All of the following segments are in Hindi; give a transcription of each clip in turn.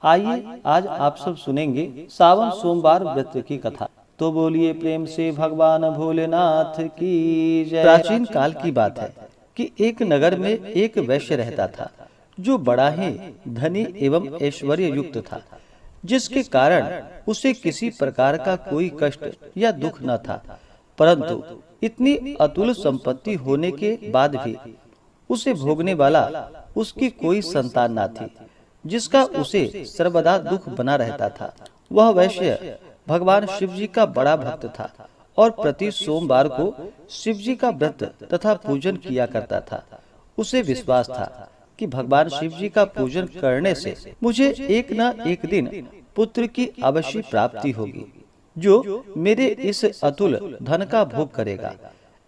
आइए आज आप सब सुनेंगे सावन सोमवार व्रत की कथा। तो बोलिए प्रेम से भगवान भोलेनाथ की जय। प्राचीन काल की बात है कि एक नगर में एक वैश्य रहता था जो बड़ा ही धनी एवं ऐश्वर्य युक्त था, जिसके कारण उसे किसी प्रकार का कोई कष्ट या दुख न था। परंतु इतनी अतुल संपत्ति होने के बाद भी उसे भोगने वाला उसकी कोई संतान न थी, जिसका उसे सर्वदा दुख बना रहता था। वह वैश्य भगवान शिव जी का बड़ा भक्त था और प्रति सोमवार को शिव जी का व्रत तथा पूजन किया करता था। उसे विश्वास था कि भगवान शिव जी का पूजन करने से मुझे एक न एक दिन पुत्र की अवश्य प्राप्ति होगी, जो मेरे इस अतुल धन का भोग करेगा।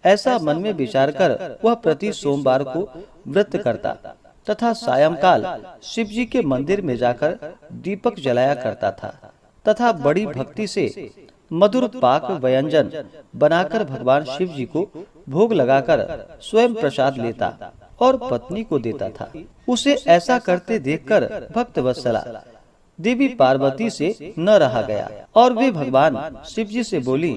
ऐसा मन में विचार कर वह प्रति सोमवार को व्रत करता तथा सायंकाल शिव जी के मंदिर में जाकर दीपक जलाया करता था तथा बड़ी भक्ति से मधुर पाक व्यंजन बनाकर भगवान शिव जी को भोग लगाकर स्वयं प्रसाद लेता और पत्नी को देता था। उसे ऐसा करते देखकर भक्त वत्सला देवी पार्वती से न रहा गया और वे भगवान शिव जी से बोली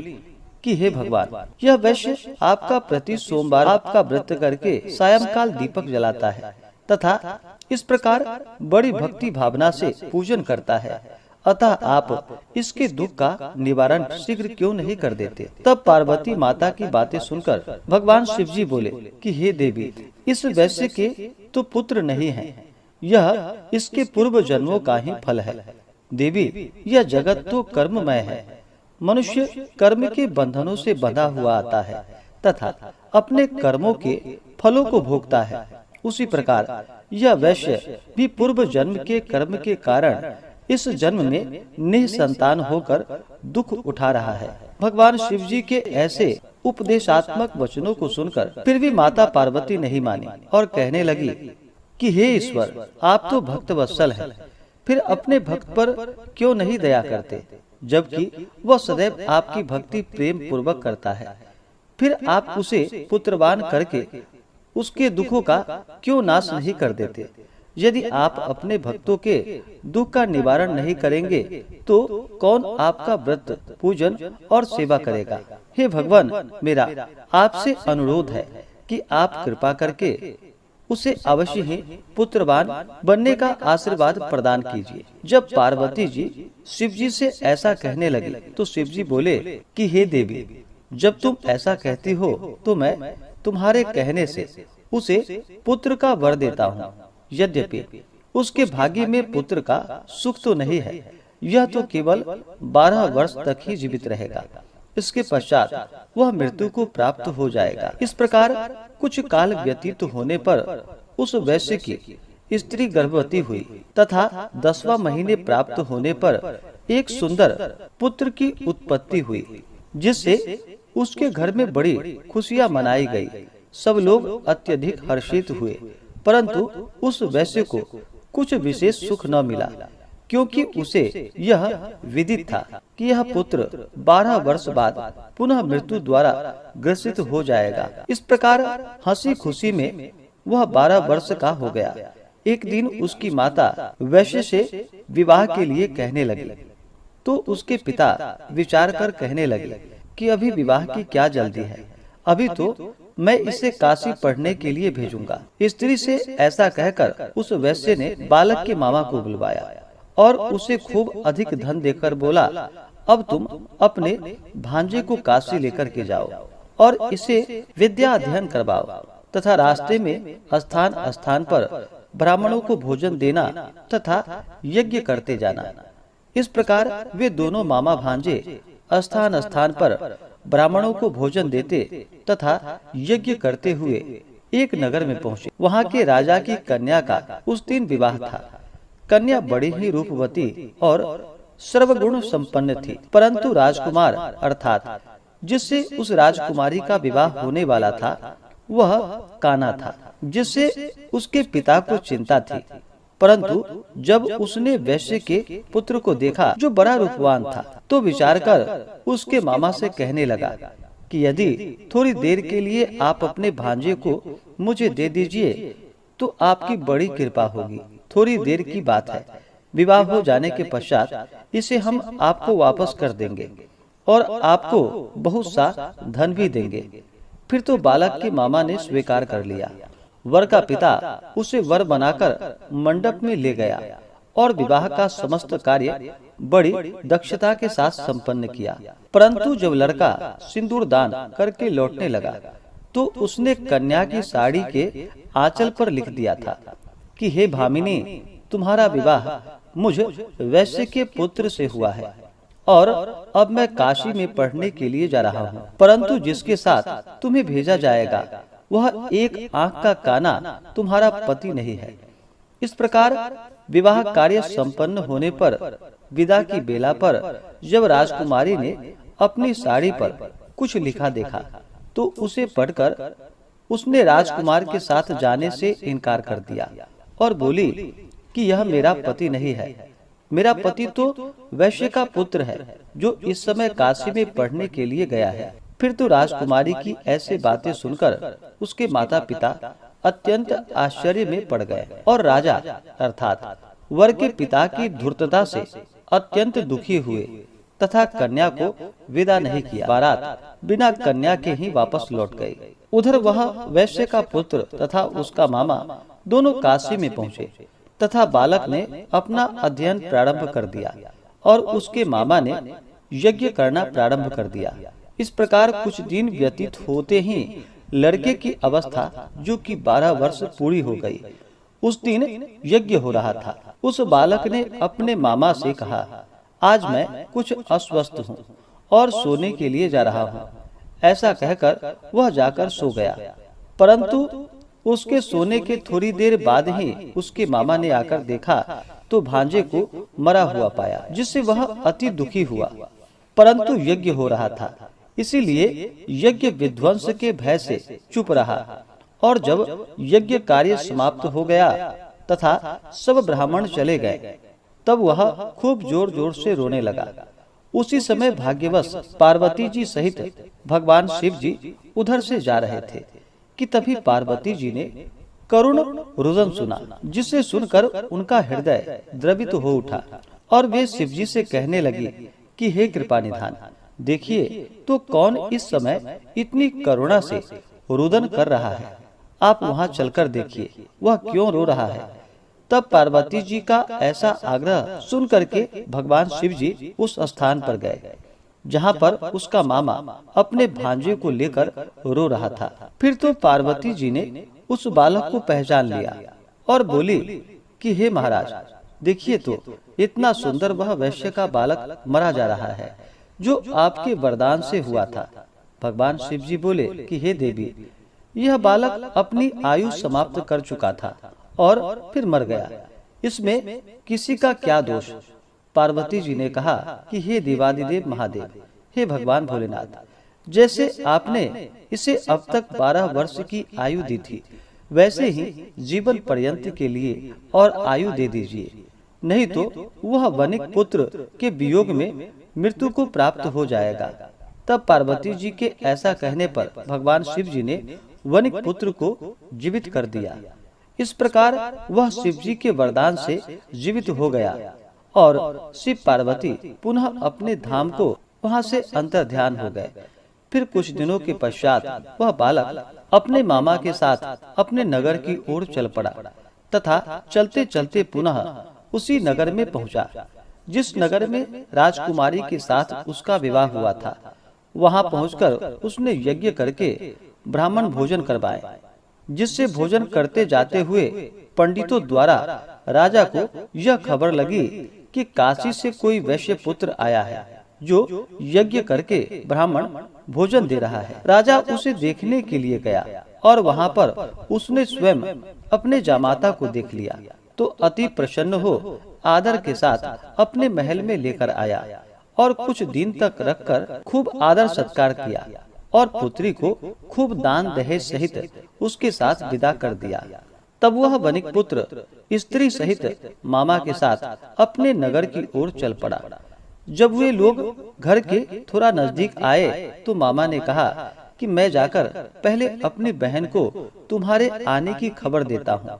कि हे भगवान, यह वैश्य आपका प्रति सोमवार आपका व्रत करके सायंकाल दीपक जलाता है तथा इस प्रकार बड़ी भक्ति भावना से पूजन करता है, अतः आप इसके दुख का निवारण शीघ्र क्यों नहीं कर देते। तब पार्वती माता की बातें सुनकर भगवान शिव जी बोले कि हे देवी, इस वैश्य के तो पुत्र नहीं है, यह इसके पूर्व जन्मों का ही फल है। देवी, यह जगत तो कर्ममय है, मनुष्य कर्म के बंधनों से बंधा हुआ आता है तथा अपने कर्मों के फलों को भोगता है। उसी प्रकार यह वैश्य भी पूर्व जन्म के कर्म के कारण इस जन्म में निसंतान होकर दुख उठा रहा है। भगवान शिव जी के ऐसे उपदेशात्मक वचनों को सुनकर फिर भी माता पार्वती नहीं मानी और कहने लगी कि हे ईश्वर, आप तो भक्त वत्सल हैं, फिर अपने भक्त पर क्यों नहीं दया करते, जबकि वह सदैव आपकी भक्ति प्रेम पूर्वक करता है। फिर आप उसे पुत्रवान करके उसके दुखों का क्यों नाश नहीं कर देते। यदि आप अपने भक्तों के दुख का निवारण नहीं करेंगे तो कौन आपका व्रत पूजन और सेवा करेगा। हे भगवान, मेरा आपसे अनुरोध है कि आप कृपा करके उसे अवश्य ही पुत्रवान बनने का आशीर्वाद प्रदान कीजिए। जब पार्वती जी शिव जी से ऐसा कहने लगी तो शिव जी बोले कि हे देवी, जब तुम ऐसा कहती हो तो मैं तुम्हारे कहने से उसे पुत्र का वर देता हूँ। यद्यपि उसके भाग्य में पुत्र का सुख तो नहीं है, यह तो केवल 12 वर्ष तक ही जीवित रहेगा, इसके पश्चात वह मृत्यु को प्राप्त हो जाएगा। इस प्रकार कुछ काल व्यतीत होने पर उस वैश्य की स्त्री गर्भवती हुई तथा 10वां महीने प्राप्त होने पर एक सुंदर पुत्र की उत्पत्ति हुई, जिससे उसके घर में बड़ी खुशियां मनाई गई। सब लोग अत्यधिक हर्षित हुए, परंतु उस वैश्य को कुछ विशेष सुख न मिला, क्योंकि उसे यह विदित था कि यह पुत्र 12 वर्ष बाद पुनः मृत्यु द्वारा ग्रसित हो जाएगा। इस प्रकार हंसी खुशी में वह 12 वर्ष का हो गया। एक दिन उसकी माता वैश्य से विवाह के लिए कहने लगी, तो उसके पिता विचार कर कहने लगे कि अभी विवाह की क्या जल्दी है, अभी तो मैं इसे काशी पढ़ने के लिए भेजूंगा। स्त्री से ऐसा कहकर उस वैश्य ने बालक के मामा को बुलवाया और उसे खूब अधिक धन देकर बोला, अब तुम अपने भांजे को काशी लेकर के जाओ और इसे विद्या अध्ययन करवाओ तथा रास्ते में स्थान स्थान पर ब्राह्मणों को भोजन देना तथा यज्ञ करते जाना। इस प्रकार वे दोनों मामा भांजे स्थान स्थान पर ब्राह्मणों को भोजन देते तथा यज्ञ करते हुए एक नगर में पहुँचे। वहाँ के राजा की कन्या का उस दिन विवाह था। कन्या बड़ी ही रूपवती और सर्वगुण संपन्न थी, परंतु राजकुमार अर्थात जिससे उस राजकुमारी का विवाह होने वाला था वह काना था, जिससे उसके पिता को चिंता थी। परंतु जब उसने वैश्य के पुत्र को देखा जो बड़ा रूपवान था, तो विचार कर उसके मामा से कहने लगा कि यदि थोड़ी देर के लिए आप अपने भांजे को मुझे दे दीजिए तो आपकी बड़ी कृपा होगी। थोड़ी देर की बात है, विवाह हो जाने के पश्चात इसे हम आपको वापस कर देंगे और आपको बहुत सा धन भी देंगे। फिर तो बालक के मामा ने स्वीकार कर लिया। वर का पिता उसे वर बनाकर मंडप में ले गया और विवाह का समस्त कार्य बड़ी दक्षता के साथ संपन्न किया। परंतु जब लड़का सिंदूर दान करके लौटने लगा तो उसने कन्या की साड़ी के आंचल पर लिख दिया था कि हे भामिनी, तुम्हारा विवाह मुझ वैश्य के पुत्र से हुआ है और अब मैं काशी में पढ़ने के लिए जा रहा हूँ। परंतु जिसके साथ तुम्हें भेजा जाएगा वह एक आंख का काना तुम्हारा पति नहीं है। इस प्रकार विवाह कार्य संपन्न होने पर विदा की बेला पर जब राजकुमारी ने अपनी साड़ी पर कुछ लिखा देखा तो उसे पढ़कर उसने राजकुमार के साथ जाने से इनकार कर दिया और बोली कि यह मेरा पति नहीं है। मेरा पति तो वैश्य का पुत्र है जो इस समय काशी में पढ़ने के लिए गया है। फिर तो राजकुमारी की ऐसे बातें सुनकर उसके माता पिता अत्यंत आश्चर्य में पड़ गए और राजा अर्थात वर के पिता की धूर्तता से अत्यंत दुखी हुए तथा कन्या को विदा नहीं किया। बारात बिना कन्या के ही वापस लौट गई। उधर वह वैश्य का पुत्र तथा उसका मामा दोनों काशी में पहुँचे तथा बालक ने अपना अध्ययन प्रारंभ कर दिया और उसके मामा ने यज्ञ करना प्रारंभ कर दिया। इस प्रकार कुछ दिन व्यतीत होते ही लड़के की अवस्था जो कि 12 वर्ष पूरी हो गई। उस दिन यज्ञ हो रहा था। उस बालक ने अपने मामा से कहा, आज मैं कुछ अस्वस्थ हूँ और सोने के लिए जा रहा हूँ। ऐसा कहकर वह जाकर सो गया। परंतु उसके सोने के थोड़ी देर बाद ही उसके मामा ने आकर देखा तो भांजे को मरा हुआ पाया, जिससे वह अति दुखी हुआ। परंतु यज्ञ हो रहा था, इसीलिए यज्ञ विध्वंस के भय से चुप रहा और जब यज्ञ कार्य समाप्त हो गया तथा सब ब्राह्मण चले गए तब वह खूब जोर जोर से रोने लगा। उसी समय भाग्यवश पार्वती जी सहित भगवान शिव जी उधर से जा रहे थे कि तभी पार्वती जी ने करुण रुदन सुना, जिसे सुनकर उनका हृदय द्रवित हो उठा और वे शिव जी से कहने लगी कि हे कृपा निधान, देखिए तो कौन इस समय इतनी करुणा से रुदन कर रहा है। आप वहाँ चलकर देखिए वह क्यों रो रहा है। तब पार्वती जी का ऐसा आग्रह सुन करके भगवान शिव जी उस स्थान पर गए जहाँ पर उसका मामा अपने भांजे को लेकर रो रहा था। फिर तो पार्वती जी ने उस बालक को पहचान लिया और बोली कि हे महाराज, देखिए तो इतना सुंदर वह वैश्य का बालक मरा जा रहा है जो आपके वरदान से हुआ था। भगवान शिव जी बोले कि हे देवी, यह बालक अपनी आयु समाप्त कर चुका था और फिर मर गया, इसमें किसी का क्या दोष। पार्वती जी ने कहा कि हे देवादिदेव महादेव, हे भगवान भोलेनाथ, जैसे आपने इसे अब तक 12 वर्ष की आयु दी थी वैसे ही जीवन पर्यंत के लिए और आयु दे दीजिए, नहीं तो वह वनिक पुत्र के वियोग में मृत्यु को प्राप्त हो जाएगा। तब पार्वती जी के ऐसा कहने पर भगवान शिव जी ने वनिक पुत्र को जीवित कर दिया। इस प्रकार वह शिव जी के वरदान से जीवित हो गया और शिव पार्वती पुनः अपने धाम को वहां से अंतर्ध्यान हो गए। फिर कुछ दिनों के पश्चात वह बालक अपने मामा के साथ अपने नगर की ओर चल पड़ा तथा चलते चलते पुनः उसी नगर में पहुंचा जिस नगर में राजकुमारी के साथ उसका विवाह हुआ था। वहां पहुंचकर उसने यज्ञ करके ब्राह्मण भोजन करवाए, जिससे भोजन करते जाते हुए पंडितों द्वारा राजा को यह खबर लगी कि काशी से कोई वैश्य पुत्र आया है जो यज्ञ करके ब्राह्मण भोजन दे रहा है। राजा उसे देखने के लिए गया और वहां पर उसने स्वयं अपने जामाता को देख लिया तो अति प्रसन्न हो आदर के साथ अपने महल में लेकर आया और कुछ दिन तक रखकर खूब आदर सत्कार किया और पुत्री को खूब दान दहेज सहित उसके साथ विदा कर दिया। तब वह वनिक पुत्र स्त्री सहित मामा के साथ अपने नगर की ओर चल पड़ा। जब वे लोग घर के थोड़ा नजदीक आए तो मामा ने कहा कि मैं जाकर पहले अपनी बहन को तुम्हारे आने की खबर देता हूँ,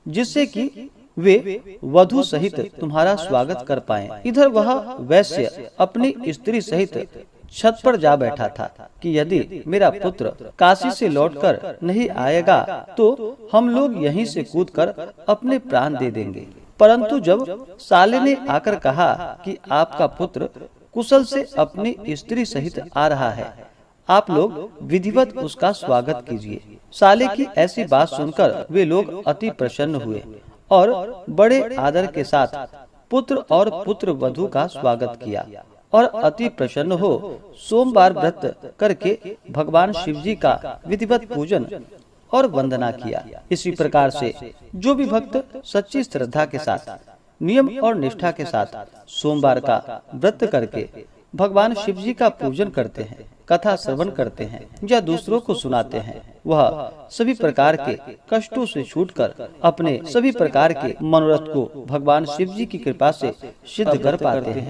जिससे कि वे वधु सहित तुम्हारा स्वागत कर पाएं। इधर वह वैश्य अपनी स्त्री सहित छत पर जा बैठा था कि यदि मेरा पुत्र काशी से लौटकर नहीं आएगा तो हम लोग यहीं से कूदकर अपने प्राण दे देंगे। परंतु जब साले ने आकर कहा कि आपका पुत्र कुशल से अपनी स्त्री सहित आ रहा है, आप लोग विधिवत उसका स्वागत कीजिए। साले की ऐसी बात सुनकर वे लोग अति प्रसन्न हुए और बड़े आदर के साथ पुत्र और पुत्र वधू का स्वागत किया और अति प्रसन्न हो सोमवार व्रत करके भगवान शिव जी का विधिवत पूजन और वंदना किया। इसी प्रकार से जो भी भक्त सच्ची श्रद्धा के साथ नियम और निष्ठा के साथ सोमवार का व्रत करके भगवान शिव जी का पूजन करते हैं, कथा श्रवण करते हैं या दूसरों को सुनाते हैं, वह सभी प्रकार के कष्टों से छूटकर अपने सभी प्रकार के मनोरथ को भगवान शिव जी की कृपा से सिद्ध कर पाते हैं।